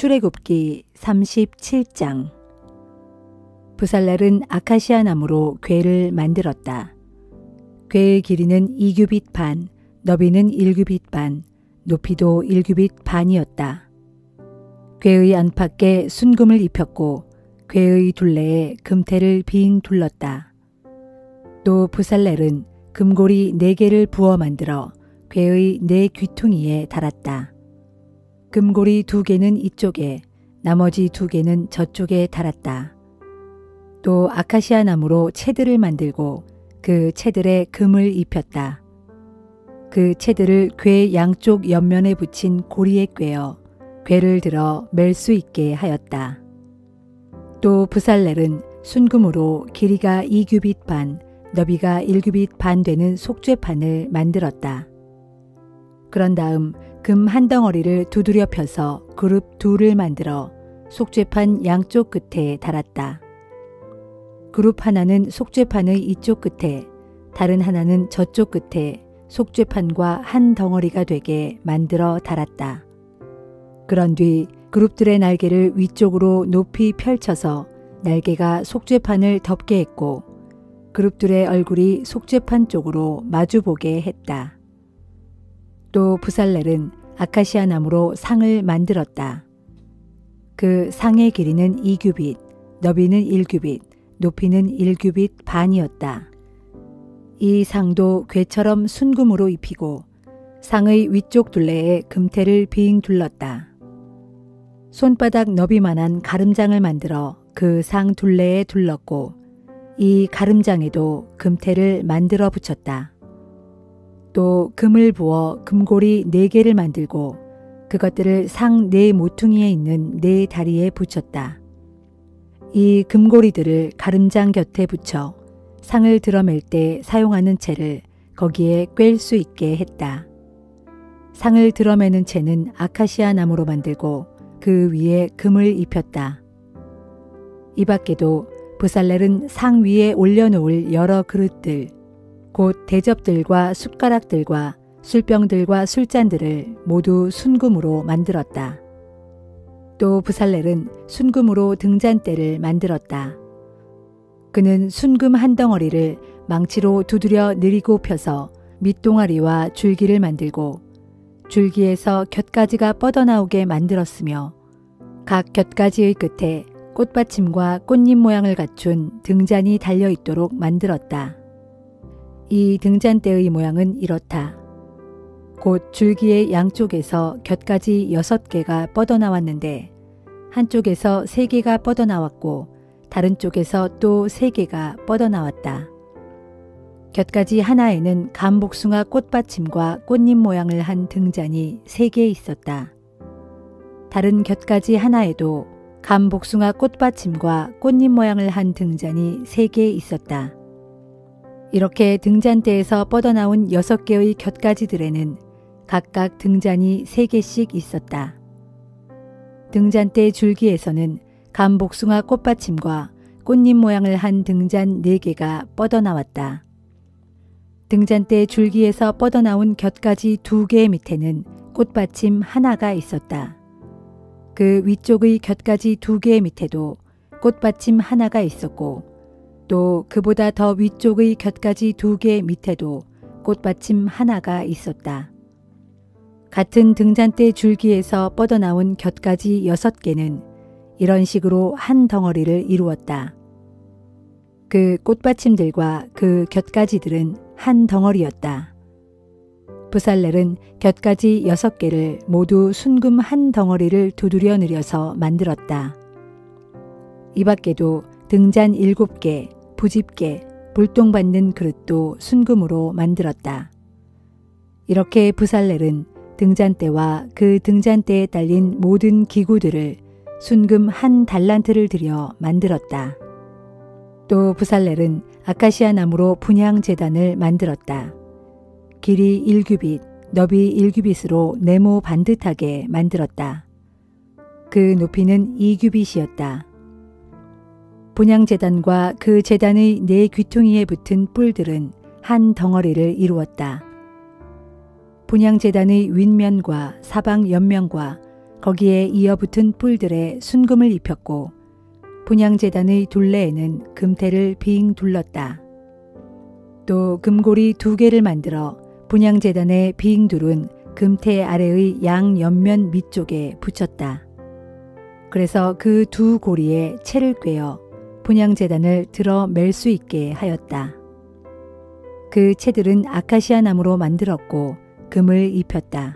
출애굽기 37장. 부살렐은 아카시아 나무로 궤를 만들었다. 궤의 길이는 2규빗 반, 너비는 1규빗 반, 높이도 1규빗 반이었다. 궤의 안팎에 순금을 입혔고 궤의 둘레에 금테를 빙 둘렀다. 또 부살렐은 금고리 4개를 부어 만들어 궤의 4 귀퉁이에 달았다. 금고리 2개는 이쪽에, 나머지 2개는 저쪽에 달았다. 또 아카시아 나무로 채들을 만들고 그 채들에 금을 입혔다. 그 채들을 궤 양쪽 옆면에 붙인 고리에 꿰어 궤를 들어 멜 수 있게 하였다. 또 부살렐은 순금으로 길이가 2규빗 반, 너비가 1규빗 반 되는 속죄판을 만들었다. 그런 다음 금 한 덩어리를 두드려 펴서 그룹 둘을 만들어 속죄판 양쪽 끝에 달았다. 그룹 하나는 속죄판의 이쪽 끝에, 다른 하나는 저쪽 끝에 속죄판과 한 덩어리가 되게 만들어 달았다. 그런 뒤 그룹들의 날개를 위쪽으로 높이 펼쳐서 날개가 속죄판을 덮게 했고 그룹들의 얼굴이 속죄판 쪽으로 마주보게 했다. 또 부살렐은 아카시아 나무로 상을 만들었다. 그 상의 길이는 2규빗, 너비는 1규빗, 높이는 1규빗 반이었다. 이 상도 궤처럼 순금으로 입히고 상의 위쪽 둘레에 금테를 빙 둘렀다. 손바닥 너비만한 가름장을 만들어 그 상 둘레에 둘렀고 이 가름장에도 금테를 만들어 붙였다. 또 금을 부어 금고리 4개를 만들고 그것들을 상 4 모퉁이에 있는 4 다리에 붙였다. 이 금고리들을 가름장 곁에 붙여 상을 들어맬 때 사용하는 채를 거기에 꿰일 수 있게 했다. 상을 들어매는 채는 아카시아 나무로 만들고 그 위에 금을 입혔다. 이 밖에도 부살렐은 상 위에 올려놓을 여러 그릇들, 곧 대접들과 숟가락들과 술병들과 술잔들을 모두 순금으로 만들었다. 또 부살렐은 순금으로 등잔대를 만들었다. 그는 순금 한 덩어리를 망치로 두드려 느리고 펴서 밑동아리와 줄기를 만들고 줄기에서 곁가지가 뻗어나오게 만들었으며 각 곁가지의 끝에 꽃받침과 꽃잎 모양을 갖춘 등잔이 달려있도록 만들었다. 이 등잔대의 모양은 이렇다. 곧 줄기의 양쪽에서 곁가지 6개가 뻗어나왔는데 한쪽에서 3개가 뻗어나왔고 다른 쪽에서 또 3개가 뻗어나왔다. 곁가지 하나에는 감복숭아 꽃받침과 꽃잎 모양을 한 등잔이 3개 있었다. 다른 곁가지 하나에도 감복숭아 꽃받침과 꽃잎 모양을 한 등잔이 3개 있었다. 이렇게 등잔대에서 뻗어나온 6개의 곁가지들에는 각각 등잔이 3개씩 있었다. 등잔대 줄기에서는 감복숭아 꽃받침과 꽃잎 모양을 한 등잔 4개가 뻗어나왔다. 등잔대 줄기에서 뻗어나온 곁가지 2개 밑에는 꽃받침 하나가 있었다. 그 위쪽의 곁가지 2개 밑에도 꽃받침 하나가 있었고 또 그보다 더 위쪽의 곁가지 2개 밑에도 꽃받침 하나가 있었다. 같은 등잔대 줄기에서 뻗어나온 곁가지 6개는 이런 식으로 한 덩어리를 이루었다. 그 꽃받침들과 그 곁가지들은 한 덩어리였다. 부살렐은 곁가지 6개를 모두 순금 한 덩어리를 두드려 느려서 만들었다. 이 밖에도 등잔 7개, 부집개, 불똥 받는 그릇도 순금으로 만들었다. 이렇게 부살렐은 등잔대와 그 등잔대에 딸린 모든 기구들을 순금 한 달란트를 들여 만들었다. 또 부살렐은 아카시아 나무로 분향 제단을 만들었다. 길이 1규빗, 너비 1규빗으로 네모 반듯하게 만들었다. 그 높이는 2규빗이었다. 분향 제단과 그 제단의 4 귀퉁이에 붙은 뿔들은 한 덩어리를 이루었다. 분향 제단의 윗면과 사방 옆면과 거기에 이어붙은 뿔들에 순금을 입혔고 분향제단의 둘레에는 금태를 빙 둘렀다. 또 금고리 2개를 만들어 분향제단의 빙 둘은 금태 아래의 양 옆면 밑쪽에 붙였다. 그래서 그 2 고리에 채를 꿰어 분향제단을 들어 맬 수 있게 하였다. 그 채들은 아카시아 나무로 만들었고 금을 입혔다.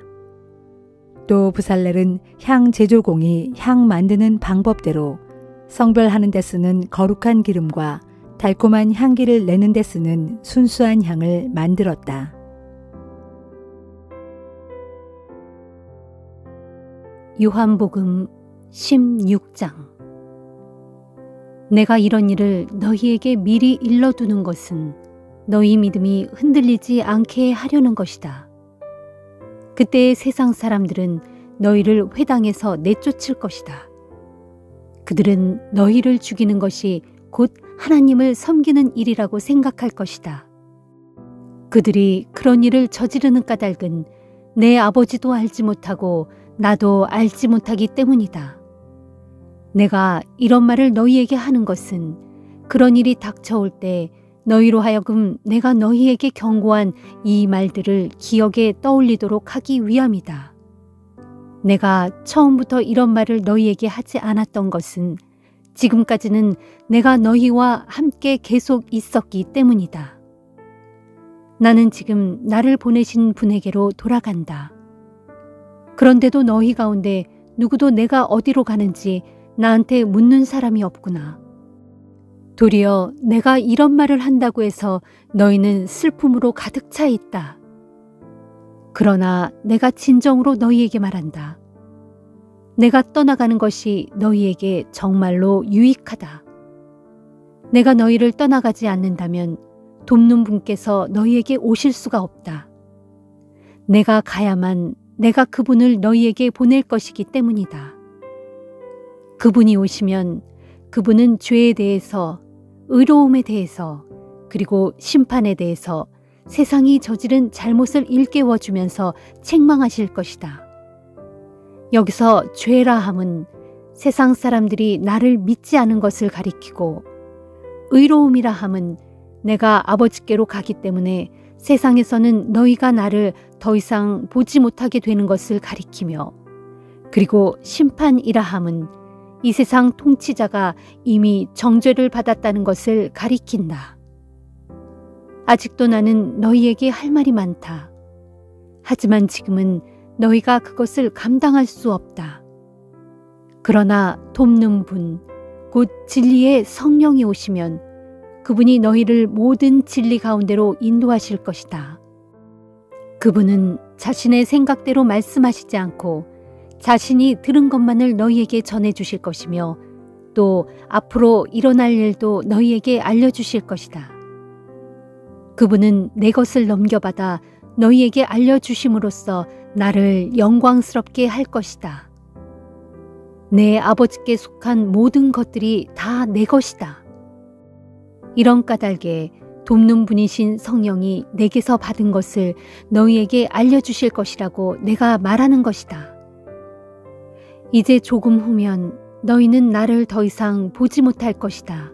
또 부살렐은 향 제조공이 향 만드는 방법대로 성별하는 데 쓰는 거룩한 기름과 달콤한 향기를 내는 데 쓰는 순수한 향을 만들었다. 요한복음 16장. 내가 이런 일을 너희에게 미리 일러두는 것은 너희 믿음이 흔들리지 않게 하려는 것이다. 그때의 세상 사람들은 너희를 회당에서 내쫓을 것이다. 그들은 너희를 죽이는 것이 곧 하나님을 섬기는 일이라고 생각할 것이다. 그들이 그런 일을 저지르는 까닭은 내 아버지도 알지 못하고 나도 알지 못하기 때문이다. 내가 이런 말을 너희에게 하는 것은 그런 일이 닥쳐올 때 너희로 하여금 내가 너희에게 경고한 이 말들을 기억에 떠올리도록 하기 위함이다. 내가 처음부터 이런 말을 너희에게 하지 않았던 것은 지금까지는 내가 너희와 함께 계속 있었기 때문이다. 나는 지금 나를 보내신 분에게로 돌아간다. 그런데도 너희 가운데 누구도 내가 어디로 가는지 나한테 묻는 사람이 없구나. 도리어 내가 이런 말을 한다고 해서 너희는 슬픔으로 가득 차 있다. 그러나 내가 진정으로 너희에게 말한다. 내가 떠나가는 것이 너희에게 정말로 유익하다. 내가 너희를 떠나가지 않는다면 돕는 분께서 너희에게 오실 수가 없다. 내가 가야만 내가 그분을 너희에게 보낼 것이기 때문이다. 그분이 오시면 그분은 죄에 대해서, 의로움에 대해서, 그리고 심판에 대해서 세상이 저지른 잘못을 일깨워주면서 책망하실 것이다. 여기서 죄라 함은 세상 사람들이 나를 믿지 않은 것을 가리키고, 의로움이라 함은 내가 아버지께로 가기 때문에 세상에서는 너희가 나를 더 이상 보지 못하게 되는 것을 가리키며, 그리고 심판이라 함은 이 세상 통치자가 이미 정죄를 받았다는 것을 가리킨다. 아직도 나는 너희에게 할 말이 많다. 하지만 지금은 너희가 그것을 감당할 수 없다. 그러나 돕는 분, 곧 진리의 성령이 오시면 그분이 너희를 모든 진리 가운데로 인도하실 것이다. 그분은 자신의 생각대로 말씀하시지 않고 자신이 들은 것만을 너희에게 전해주실 것이며 또 앞으로 일어날 일도 너희에게 알려주실 것이다. 그분은 내 것을 넘겨받아 너희에게 알려주심으로써 나를 영광스럽게 할 것이다. 내 아버지께 속한 모든 것들이 다 내 것이다. 이런 까닭에 돕는 분이신 성령이 내게서 받은 것을 너희에게 알려주실 것이라고 내가 말하는 것이다. 이제 조금 후면 너희는 나를 더 이상 보지 못할 것이다.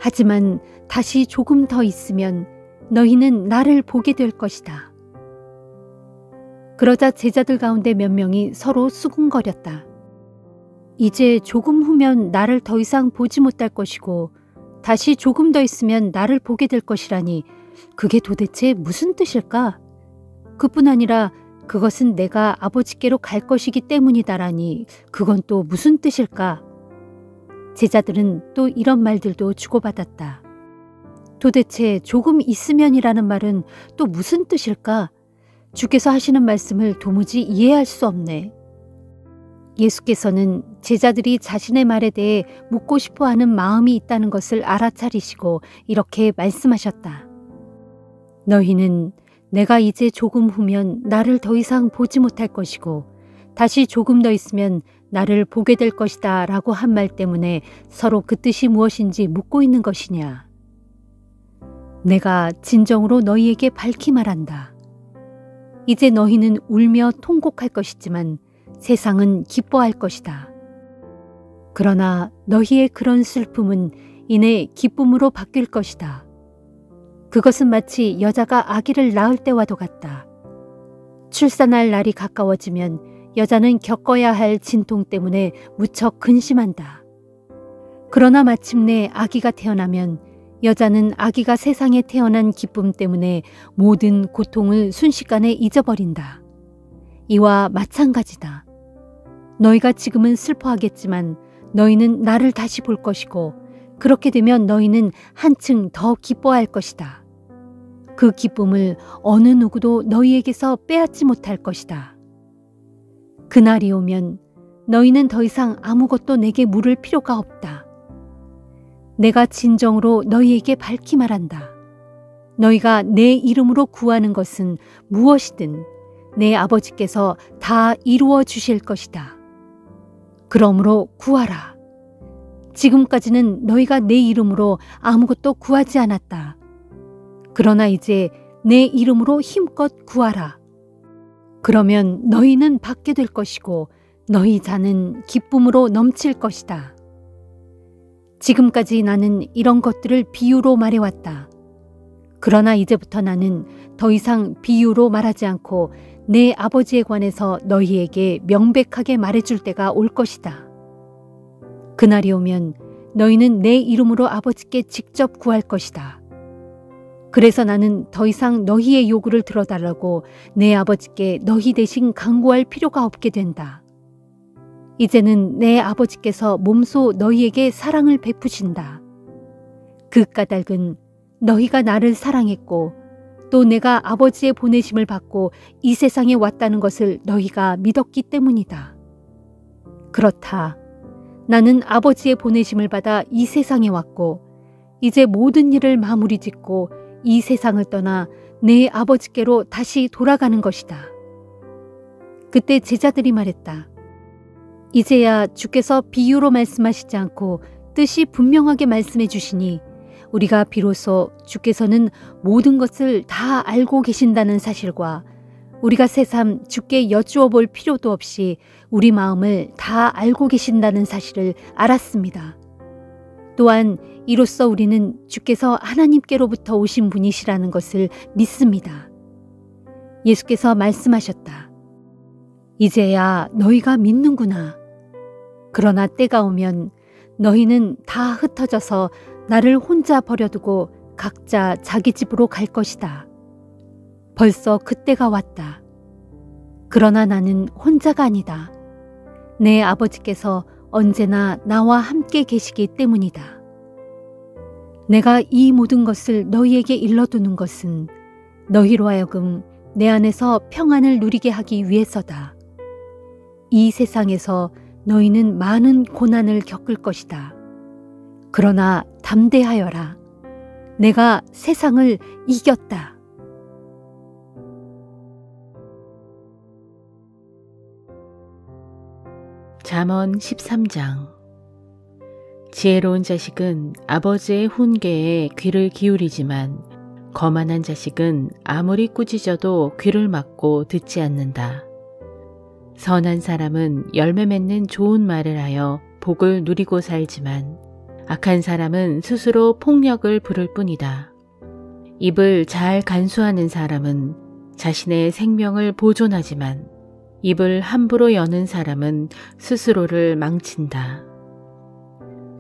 하지만 다시 조금 더 있으면 너희는 나를 보게 될 것이다. 그러자 제자들 가운데 몇 명이 서로 수군거렸다. 이제 조금 후면 나를 더 이상 보지 못할 것이고 다시 조금 더 있으면 나를 보게 될 것이라니 그게 도대체 무슨 뜻일까? 그뿐 아니라 그것은 내가 아버지께로 갈 것이기 때문이다라니 그건 또 무슨 뜻일까? 제자들은 또 이런 말들도 주고받았다. 도대체 조금 있으면이라는 말은 또 무슨 뜻일까? 주께서 하시는 말씀을 도무지 이해할 수 없네. 예수께서는 제자들이 자신의 말에 대해 묻고 싶어하는 마음이 있다는 것을 알아차리시고 이렇게 말씀하셨다. 너희는 내가 이제 조금 후면 나를 더 이상 보지 못할 것이고 다시 조금 더 있으면 나를 보게 될 것이다 라고 한 말 때문에 서로 그 뜻이 무엇인지 묻고 있는 것이냐. 내가 진정으로 너희에게 밝히 말한다. 이제 너희는 울며 통곡할 것이지만 세상은 기뻐할 것이다. 그러나 너희의 그런 슬픔은 이내 기쁨으로 바뀔 것이다. 그것은 마치 여자가 아기를 낳을 때와도 같다. 출산할 날이 가까워지면 여자는 겪어야 할 진통 때문에 무척 근심한다. 그러나 마침내 아기가 태어나면 여자는 아기가 세상에 태어난 기쁨 때문에 모든 고통을 순식간에 잊어버린다. 이와 마찬가지다. 너희가 지금은 슬퍼하겠지만 너희는 나를 다시 볼 것이고 그렇게 되면 너희는 한층 더 기뻐할 것이다. 그 기쁨을 어느 누구도 너희에게서 빼앗지 못할 것이다. 그날이 오면 너희는 더 이상 아무것도 내게 물을 필요가 없다. 내가 진정으로 너희에게 밝히 말한다. 너희가 내 이름으로 구하는 것은 무엇이든 내 아버지께서 다 이루어 주실 것이다. 그러므로 구하라. 지금까지는 너희가 내 이름으로 아무것도 구하지 않았다. 그러나 이제 내 이름으로 힘껏 구하라. 그러면 너희는 받게 될 것이고 너희 잔은 기쁨으로 넘칠 것이다. 지금까지 나는 이런 것들을 비유로 말해왔다. 그러나 이제부터 나는 더 이상 비유로 말하지 않고 내 아버지에 관해서 너희에게 명백하게 말해줄 때가 올 것이다. 그날이 오면 너희는 내 이름으로 아버지께 직접 구할 것이다. 그래서 나는 더 이상 너희의 요구를 들어달라고 내 아버지께 너희 대신 간구할 필요가 없게 된다. 이제는 내 아버지께서 몸소 너희에게 사랑을 베푸신다. 그 까닭은 너희가 나를 사랑했고 또 내가 아버지의 보내심을 받고 이 세상에 왔다는 것을 너희가 믿었기 때문이다. 그렇다. 나는 아버지의 보내심을 받아 이 세상에 왔고 이제 모든 일을 마무리 짓고 이 세상을 떠나 내 아버지께로 다시 돌아가는 것이다. 그때 제자들이 말했다. 이제야 주께서 비유로 말씀하시지 않고 뜻이 분명하게 말씀해 주시니 우리가 비로소 주께서는 모든 것을 다 알고 계신다는 사실과 우리가 새삼 주께 여쭈어 볼 필요도 없이 우리 마음을 다 알고 계신다는 사실을 알았습니다. 또한 이로써 우리는 주께서 하나님께로부터 오신 분이시라는 것을 믿습니다. 예수께서 말씀하셨다. 이제야 너희가 믿는구나. 그러나 때가 오면 너희는 다 흩어져서 나를 혼자 버려두고 각자 자기 집으로 갈 것이다. 벌써 그때가 왔다. 그러나 나는 혼자가 아니다. 내 아버지께서 언제나 나와 함께 계시기 때문이다. 내가 이 모든 것을 너희에게 일러두는 것은 너희로 하여금 내 안에서 평안을 누리게 하기 위해서다. 이 세상에서 너희는 많은 고난을 겪을 것이다. 그러나 담대하여라. 내가 세상을 이겼다. 잠언 13장. 지혜로운 자식은 아버지의 훈계에 귀를 기울이지만 거만한 자식은 아무리 꾸짖어도 귀를 막고 듣지 않는다. 선한 사람은 열매 맺는 좋은 말을 하여 복을 누리고 살지만 악한 사람은 스스로 폭력을 부를 뿐이다. 입을 잘 간수하는 사람은 자신의 생명을 보존하지만 입을 함부로 여는 사람은 스스로를 망친다.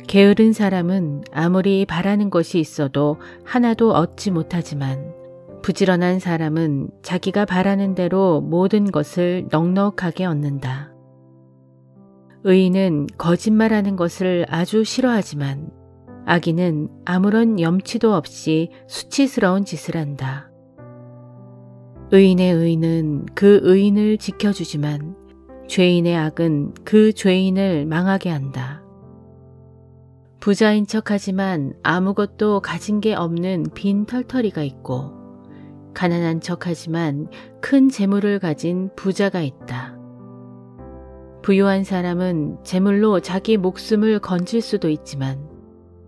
게으른 사람은 아무리 바라는 것이 있어도 하나도 얻지 못하지만 부지런한 사람은 자기가 바라는 대로 모든 것을 넉넉하게 얻는다. 의인은 거짓말하는 것을 아주 싫어하지만 악인은 아무런 염치도 없이 수치스러운 짓을 한다. 의인의 의는 그 의인을 지켜주지만 죄인의 악은 그 죄인을 망하게 한다. 부자인 척하지만 아무것도 가진 게 없는 빈 털터리가 있고 가난한 척하지만 큰 재물을 가진 부자가 있다. 부유한 사람은 재물로 자기 목숨을 건질 수도 있지만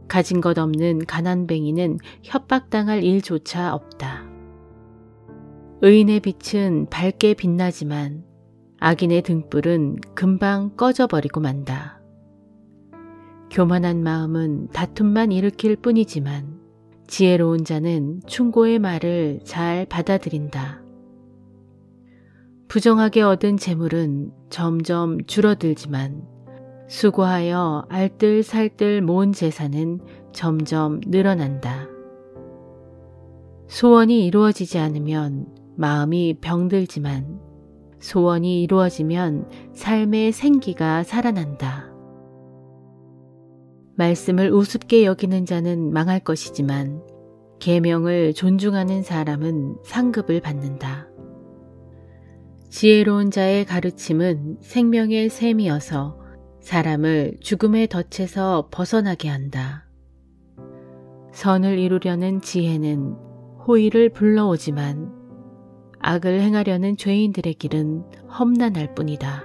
가진 것 없는 가난뱅이는 협박당할 일조차 없다. 의인의 빛은 밝게 빛나지만 악인의 등불은 금방 꺼져버리고 만다. 교만한 마음은 다툼만 일으킬 뿐이지만 지혜로운 자는 충고의 말을 잘 받아들인다. 부정하게 얻은 재물은 점점 줄어들지만 수고하여 알뜰살뜰 모은 재산은 점점 늘어난다. 소원이 이루어지지 않으면 마음이 병들지만 소원이 이루어지면 삶의 생기가 살아난다. 말씀을 우습게 여기는 자는 망할 것이지만 계명을 존중하는 사람은 상급을 받는다. 지혜로운 자의 가르침은 생명의 샘이어서 사람을 죽음의 덫에서 벗어나게 한다. 선을 이루려는 지혜는 호의를 불러오지만 악을 행하려는 죄인들의 길은 험난할 뿐이다.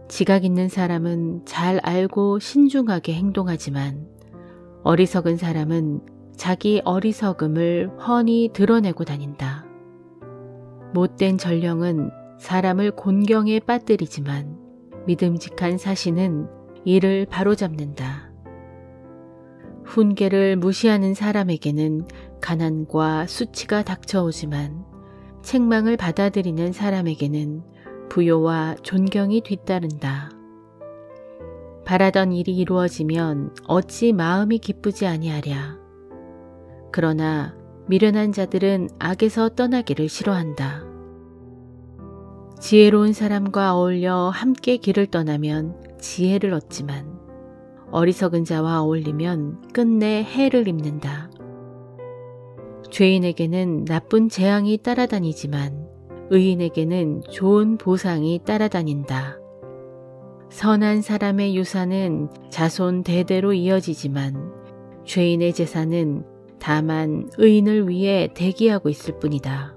지각 있는 사람은 잘 알고 신중하게 행동하지만 어리석은 사람은 자기 어리석음을 훤히 드러내고 다닌다. 못된 전령은 사람을 곤경에 빠뜨리지만 믿음직한 사신은 이를 바로잡는다. 훈계를 무시하는 사람에게는 가난과 수치가 닥쳐오지만 책망을 받아들이는 사람에게는 부요와 존경이 뒤따른다. 바라던 일이 이루어지면 어찌 마음이 기쁘지 아니하랴. 그러나 미련한 자들은 악에서 떠나기를 싫어한다. 지혜로운 사람과 어울려 함께 길을 떠나면 지혜를 얻지만 어리석은 자와 어울리면 끝내 해를 입는다. 죄인에게는 나쁜 재앙이 따라다니지만 의인에게는 좋은 보상이 따라다닌다. 선한 사람의 유산은 자손 대대로 이어지지만 죄인의 재산은 다만 의인을 위해 대기하고 있을 뿐이다.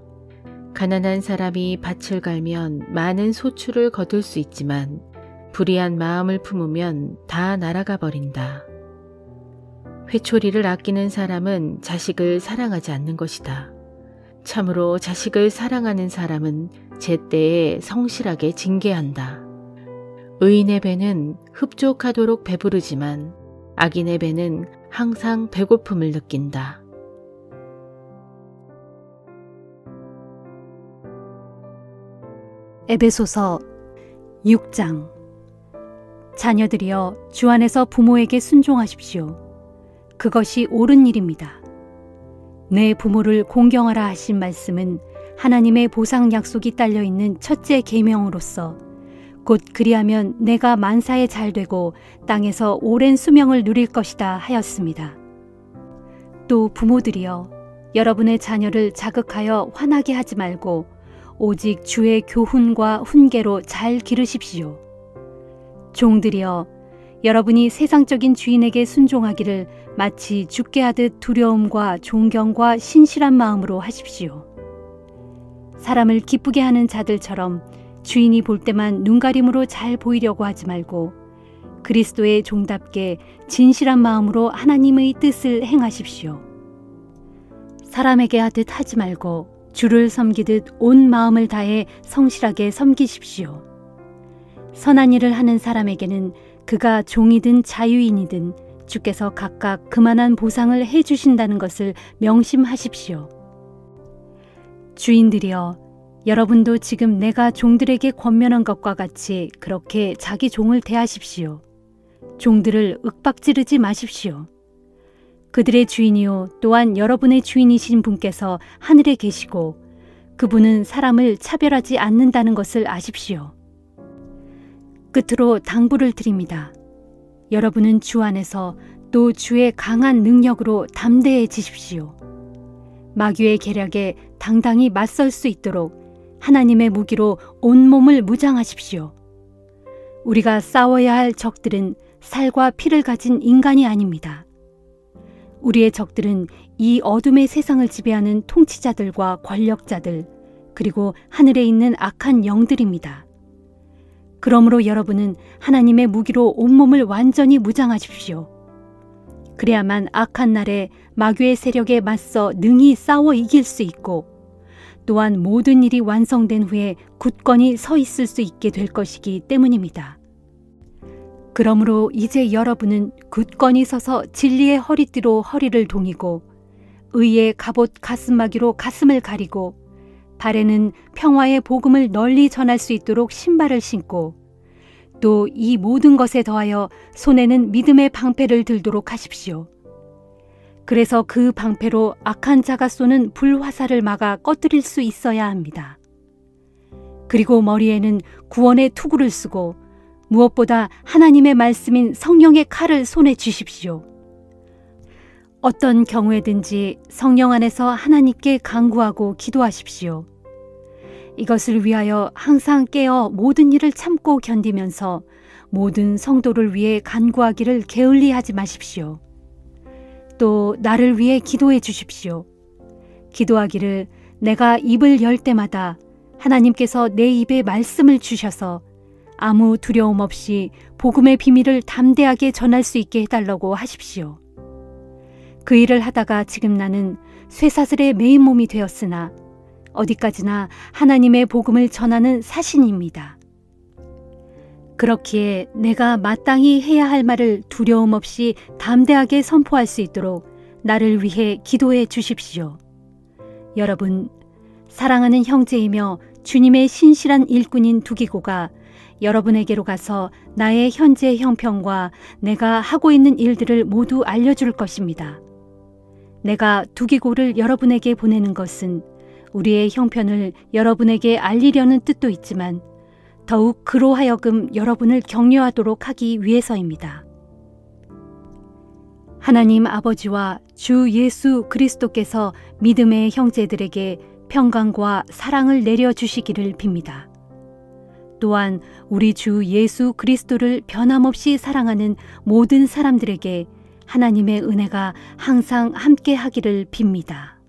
가난한 사람이 밭을 갈면 많은 소출을 거둘 수 있지만 불의한 마음을 품으면 다 날아가 버린다. 회초리를 아끼는 사람은 자식을 사랑하지 않는 것이다. 참으로 자식을 사랑하는 사람은 제때에 성실하게 징계한다. 의인의 배는 흡족하도록 배부르지만 악인의 배는 항상 배고픔을 느낀다. 에베소서 6장. 자녀들이여 주 안에서 부모에게 순종하십시오. 그것이 옳은 일입니다. 내 부모를 공경하라 하신 말씀은 하나님의 보상 약속이 딸려있는 첫째 계명으로서 곧 그리하면 내가 만사에 잘되고 땅에서 오랜 수명을 누릴 것이다 하였습니다. 또 부모들이여 여러분의 자녀를 자극하여 화나게 하지 말고 오직 주의 교훈과 훈계로 잘 기르십시오. 종들이여 여러분이 세상적인 주인에게 순종하기를 마치 죽게 하듯 두려움과 존경과 신실한 마음으로 하십시오. 사람을 기쁘게 하는 자들처럼 주인이 볼 때만 눈가림으로 잘 보이려고 하지 말고 그리스도의 종답게 진실한 마음으로 하나님의 뜻을 행하십시오. 사람에게 하듯 하지 말고 주를 섬기듯 온 마음을 다해 성실하게 섬기십시오. 선한 일을 하는 사람에게는 그가 종이든 자유인이든 주께서 각각 그만한 보상을 해주신다는 것을 명심하십시오. 주인들이여 여러분도 지금 내가 종들에게 권면한 것과 같이 그렇게 자기 종을 대하십시오. 종들을 윽박지르지 마십시오. 그들의 주인이요 또한 여러분의 주인이신 분께서 하늘에 계시고 그분은 사람을 차별하지 않는다는 것을 아십시오. 끝으로 당부를 드립니다. 여러분은 주 안에서 또 주의 강한 능력으로 담대해지십시오. 마귀의 계략에 당당히 맞설 수 있도록 하나님의 무기로 온몸을 무장하십시오. 우리가 싸워야 할 적들은 살과 피를 가진 인간이 아닙니다. 우리의 적들은 이 어둠의 세상을 지배하는 통치자들과 권력자들, 그리고 하늘에 있는 악한 영들입니다. 그러므로 여러분은 하나님의 무기로 온몸을 완전히 무장하십시오. 그래야만 악한 날에 마귀의 세력에 맞서 능히 싸워 이길 수 있고 또한 모든 일이 완성된 후에 굳건히 서 있을 수 있게 될 것이기 때문입니다. 그러므로 이제 여러분은 굳건히 서서 진리의 허리띠로 허리를 동이고 의의 갑옷 가슴막이로 가슴을 가리고 발에는 평화의 복음을 널리 전할 수 있도록 신발을 신고 또 이 모든 것에 더하여 손에는 믿음의 방패를 들도록 하십시오. 그래서 그 방패로 악한 자가 쏘는 불화살을 막아 꺼뜨릴 수 있어야 합니다. 그리고 머리에는 구원의 투구를 쓰고 무엇보다 하나님의 말씀인 성령의 칼을 손에 쥐십시오. 어떤 경우에든지 성령 안에서 하나님께 간구하고 기도하십시오. 이것을 위하여 항상 깨어 모든 일을 참고 견디면서 모든 성도를 위해 간구하기를 게을리하지 마십시오. 또 나를 위해 기도해 주십시오. 기도하기를 내가 입을 열 때마다 하나님께서 내 입에 말씀을 주셔서 아무 두려움 없이 복음의 비밀을 담대하게 전할 수 있게 해달라고 하십시오. 그 일을 하다가 지금 나는 쇠사슬의 메인 몸이 되었으나 어디까지나 하나님의 복음을 전하는 사신입니다. 그렇기에 내가 마땅히 해야 할 말을 두려움 없이 담대하게 선포할 수 있도록 나를 위해 기도해 주십시오. 여러분, 사랑하는 형제이며 주님의 신실한 일꾼인 두기고가 여러분에게로 가서 나의 현재 형편과 내가 하고 있는 일들을 모두 알려줄 것입니다. 내가 두기고를 여러분에게 보내는 것은 우리의 형편을 여러분에게 알리려는 뜻도 있지만 더욱 그로 하여금 여러분을 격려하도록 하기 위해서입니다. 하나님 아버지와 주 예수 그리스도께서 믿음의 형제들에게 평강과 사랑을 내려주시기를 빕니다. 또한 우리 주 예수 그리스도를 변함없이 사랑하는 모든 사람들에게 하나님의 은혜가 항상 함께 하기를 빕니다.